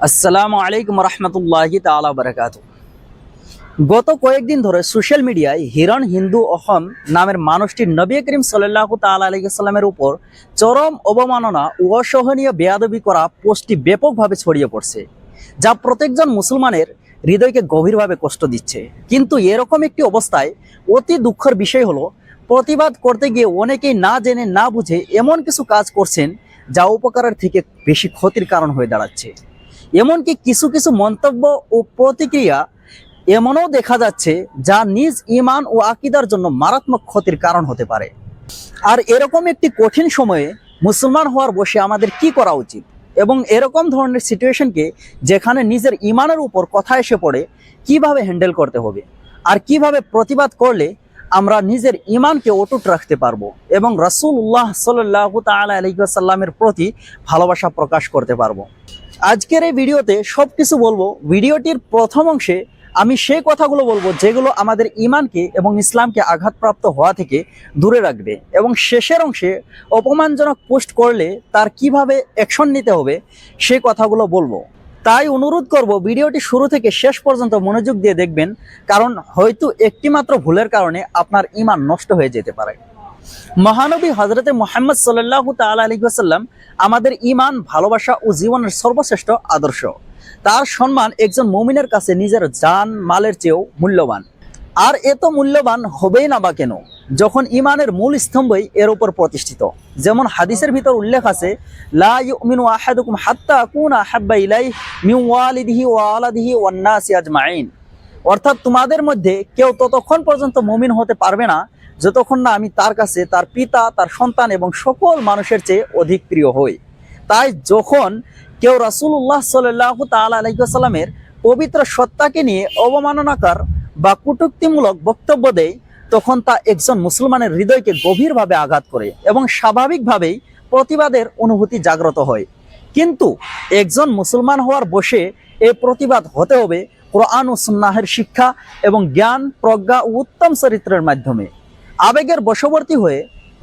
আসসালামু আলাইকুম রহমতুল্লাহি তাআলা বারাকাতু। গত কয়েকদিন ধরে সোশ্যাল মিডিয়ায় হিরণ হিন্দু অহম নামের মানুষটির নবী করিম সাল্লাল্লাহু তাআলা আলাইহি সাল্লামের উপর চরম অবমাননা ও অসহনীয় বেয়াদবি করা পোস্টটি ব্যাপকভাবে ছড়িয়ে পড়ছে, যা প্রত্যেকজন মুসলমানের হৃদয়কে গভীরভাবে কষ্ট দিচ্ছে। কিন্তু এরকম একটি অবস্থায় অতি দুঃখের বিষয় হলো, প্রতিবাদ করতে গিয়ে অনেকেই না জেনে না বুঝে এমন কিছু কাজ করছেন যা উপকারের থেকে বেশি ক্ষতির কারণ হয়ে দাঁড়াচ্ছে। এমনকি কিছু কিছু মন্তব্য ও প্রতিক্রিয়া এমনও দেখা যাচ্ছে যা নিজ ঈমান ও আকীদার জন্য মারাত্মক ক্ষতির কারণ হতে পারে। আর এরকম একটি কঠিন সময়ে মুসলমান হওয়ার বসে আমাদের কি করা উচিত, এবং এরকম ধরনের সিচুয়েশনকে যেখানে নিজের ঈমানের উপর কথা এসে পড়ে কিভাবে হ্যান্ডেল করতে হবে, আর কিভাবে প্রতিবাদ করলে আমরা নিজের ঈমানকে অটুট রাখতে পারবো এবং রাসূলুল্লাহ সাল্লাল্লাহু তাআলা আলাইহি ওয়াসাল্লামের প্রতি ভালোবাসা প্রকাশ করতে পারবো। আজকের এই ভিডিওতে সবকিছু বলবো। ভিডিওটির প্রথম অংশে আমি সেই কথাগুলো বলবো যেগুলো আমাদের ঈমানকে এবং ইসলামকে আঘাতপ্রাপ্ত হওয়া থেকে দূরে রাখবে, এবং শেষের অংশে অপমানজনক পোস্ট করলে তার কিভাবে অ্যাকশন নিতে হবে সেই কথাগুলো বলবো। তাই অনুরোধ করব ভিডিওটি শুরু থেকে শেষ পর্যন্ত মনোযোগ দিয়ে দেখবেন, কারণ হয়তো একটিমাত্র ভুলের কারণে আপনার ঈমান নষ্ট হয়ে যেতে পারে। মহানবী হযরতে মুহাম্মদ সাল্লাল্লাহু তাআলা আলাইহি ওয়াসাল্লাম আমাদের ঈমান, ভালোবাসা ও জীবনের সর্বশ্রেষ্ঠ আদর্শ। তার সম্মান একজন মুমিনের কাছে নিজের জান মালের চেয়েও মূল্যবান। আর এত মূল্যবান হবেই না বা কেন, যখন ঈমানের মূল স্তম্ভই এর উপর প্রতিষ্ঠিত। যেমন হাদিসের ভিতর উল্লেখ আছে, লা ইউমিনু আহাদুকুম হাত্তা আকুনা আহাব্বা ইলাইহি মিন ওয়ালিদিহি ওয়া ওয়ালাদিহি ওয়ান নাসি আজমাইন। অর্থাৎ তোমাদের মধ্যে কেউ ততক্ষণ পর্যন্ত মুমিন হতে পারবে না যতক্ষণ না আমি তার কাছে তার পিতা, তার সন্তান এবং সকল মানুষের চেয়ে অধিক প্রিয় হই। তাই যখন কেউ রাসূলুল্লাহ সাল্লাল্লাহু তাআলা আলাইহি ওয়াসাল্লামের পবিত্র সত্তাকে নিয়ে অবমাননাকর বা কটূক্তিমূলক বক্তব্য দেয়, তখন তা একজন মুসলমানের হৃদয়কে গভীরভাবে আঘাত করে এবং স্বাভাবিকভাবেই প্রতিবাদের অনুভূতি জাগ্রত হয়। কিন্তু একজন মুসলমান হওয়ার বসে এই প্রতিবাদ হতে হবে কোরআন ও সুন্নাহের শিক্ষা এবং জ্ঞান, প্রজ্ঞা ও উত্তম চরিত্রের মাধ্যমে। আবেগের বশবর্তী হয়ে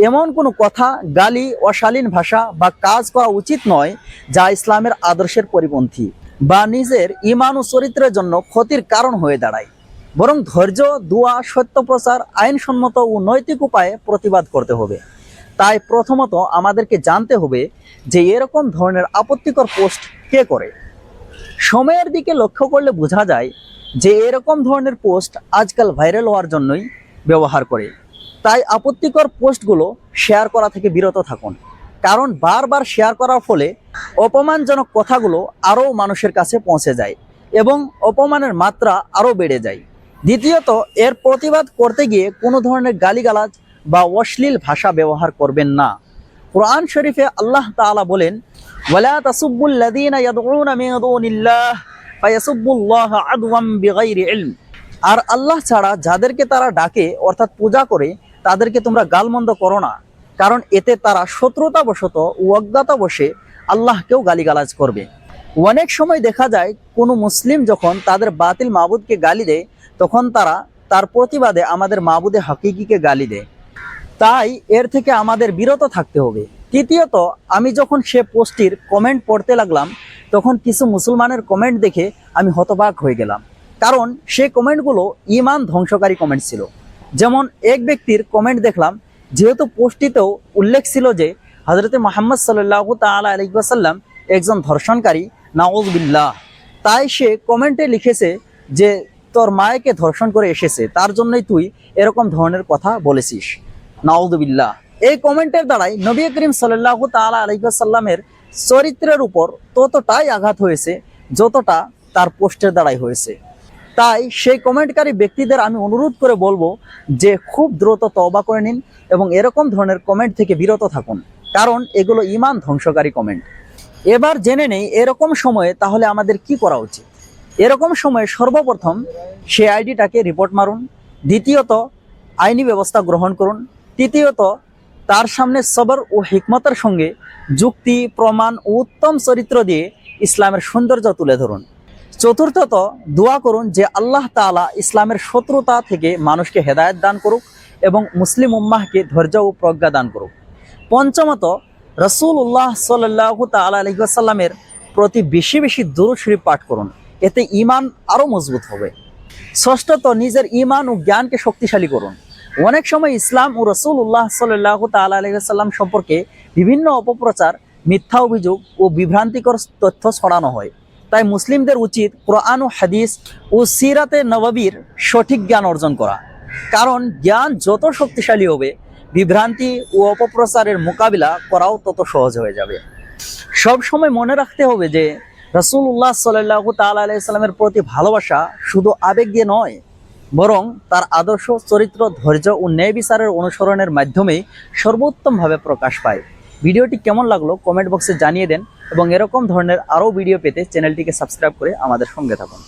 এমন কোনো কথা, গালি, অশালীন ভাষা বা কাজ করা উচিত নয় যা ইসলামের আদর্শের পরিপন্থী বা নিজের ঈমান ও চরিত্রের জন্য ক্ষতির কারণ হয়ে দাঁড়ায়। বরং ধৈর্য, দোয়া, সত্য প্রচার, আইনসম্মত ও নৈতিক উপায়ে প্রতিবাদ করতে হবে। তাই প্রথমত আমাদেরকে জানতে হবে যে এরকম ধরনের আপত্তিকর পোস্ট কে করে। সময়ের দিকে লক্ষ্য করলে বোঝা যায় যে এরকম ধরনের পোস্ট আজকাল ভাইরাল হওয়ার জন্যই ব্যবহার করে। তাই আপত্তিকর পোস্টগুলো শেয়ার করা থেকে বিরত থাকুন, কারণ বারবার শেয়ার করার ফলে অপমানজনক কথাগুলো আরও মানুষের কাছে পৌঁছে যায় এবং অপমানের মাত্রা আরও বেড়ে যায়। দ্বিতীয়ত, এর প্রতিবাদ করতে গিয়ে কোনো ধরনের গালিগালাজ বা অশ্লীল ভাষা ব্যবহার করবেন না। কোরআন শরীফে আল্লাহ তাআলা বলেন, ওয়ালা তাসুব্বুল্লাযীনা ইয়াদউনা মিন দুনিল্লাহ ফায়াসুব্বুল্লাহা আদওয়াম বিগাইরি ইলম। আর আল্লাহ ছাড়া যাদেরকে তারা ডাকে অর্থাৎ পূজা করে, তাদেরকে তোমরা গালমন্দ করো না, কারণ এতে তারা শত্রুতাবশত ও অজ্ঞাতবশে আল্লাহকেও গালিগালাজ করবে। অনেক সময় দেখা যায় কোনো মুসলিম যখন তাদের বাতিল মাবুদকে গালি দেয়, তখন তারা তার প্রতিবাদে আমাদের মাবুদে হাকিকিকে গালি দেয়। তাই এর থেকে আমাদের বিরত থাকতে হবে। তৃতীয়ত, আমি যখন সে পোস্টটির কমেন্ট পড়তে লাগলাম, তখন কিছু মুসলমানের কমেন্ট দেখে আমি হতবাক হয়ে গেলাম, কারণ সেই কমেন্টগুলো ঈমান ধ্বংসকারী কমেন্ট ছিল। যেমন এক ব্যক্তির কমেন্ট দেখলাম, যেহেতু পোস্টটিতেও উল্লেখ ছিল যে হযরতে মুহাম্মদ সাল্লাল্লাহু তাআলা আলাইহি ওয়াসাল্লাম একজন ধর্ষণকারী, নাউযুবিল্লাহ, তাই সে কমেন্টে লিখেছে যে তোর মায়েকে ধর্ষণ করে এসেছে, তার জন্যই তুই এরকম ধরনের কথা বলেছিস, নাউযুবিল্লাহ। এই কমেন্টের দ্বারাই নবী করিম সাল্লাল্লাহু তাআলা আলাইহি ওয়াসাল্লামের চরিত্রের উপর ততটাই আঘাত হয়েছে যতটা তার পোস্টের দ্বারাই হয়েছে। তাই সেই কমেন্টকারী ব্যক্তিদের আমি অনুরোধ করে বলবো যে খুব দ্রুত তওবা করে নিন এবং এরকম ধরনের কমেন্ট থেকে বিরত থাকুন, কারণ এগুলো ঈমান ধ্বংসকারী কমেন্ট। এবার জেনে নেই এরকম সময়ে তাহলে আমাদের কি করা উচিত। এরকম সময়ে সর্বপ্রথম সেই আইডিটাকে রিপোর্ট মারুন। দ্বিতীয়ত, আইনি ব্যবস্থা গ্রহণ করুন। তৃতীয়ত, তার সামনে সবর ও হিকমতের সঙ্গে যুক্তি, প্রমাণ ও উত্তম চরিত্র দিয়ে ইসলামের সৌন্দর্য তুলে ধরুন। চতুর্থত, দোয়া করুন যে আল্লাহ তাআলা ইসলামের শত্রুতা থেকে মানুষকে হেদায়েত দান করুক এবং মুসলিম উম্মাহকে ধৈর্য ও প্রজ্ঞা দান করুক। পঞ্চমত, রাসূলুল্লাহ সাল্লাল্লাহু তাআলা আলাইহি ওয়াসাল্লামের প্রতি বেশি বেশি দুরূদ শরীফ পাঠ করুন, এতে ঈমান আরও মজবুত হবে। ষষ্ঠত, নিজের ঈমান ও জ্ঞানকে শক্তিশালী করুন। অনেক সময় ইসলাম ও রাসূলুল্লাহ সাল্লাল্লাহু তাআলা আলাইহি ওয়াসাল্লাম সম্পর্কে বিভিন্ন অপপ্রচার, মিথ্যা অভিযোগ ও বিভ্রান্তিকর তথ্য ছড়ানো হয়। তাই মুসলিমদের উচিত কোরআন ও হাদিস ও সিরাতে নববীর সঠিক জ্ঞান অর্জন করা। কারণ জ্ঞান যত শক্তিশালী হবে, বিভ্রান্তি ও অপপ্রচারের মোকাবিলা করাও তত সহজ হয়ে যাবে। সব সময় মনে রাখতে হবে যে রাসূলুল্লাহ সাল্লাল্লাহু তাআলা আলাইহি সাল্লামের প্রতি ভালোবাসা শুধু আবেগ দিয়ে নয়, বরং তার আদর্শ, চরিত্র, ধৈর্য ও ন্যায় বিচারের অনুসরণের মাধ্যমেই সর্বোত্তমভাবে প্রকাশ পায়। ভিডিওটি কেমন লাগলো কমেন্ট বক্সে জানিয়ে দেন এবং এরকম ধরনের আরও ভিডিও পেতে চ্যানেলটিকে সাবস্ক্রাইব করে আমাদের সঙ্গে থাকুন।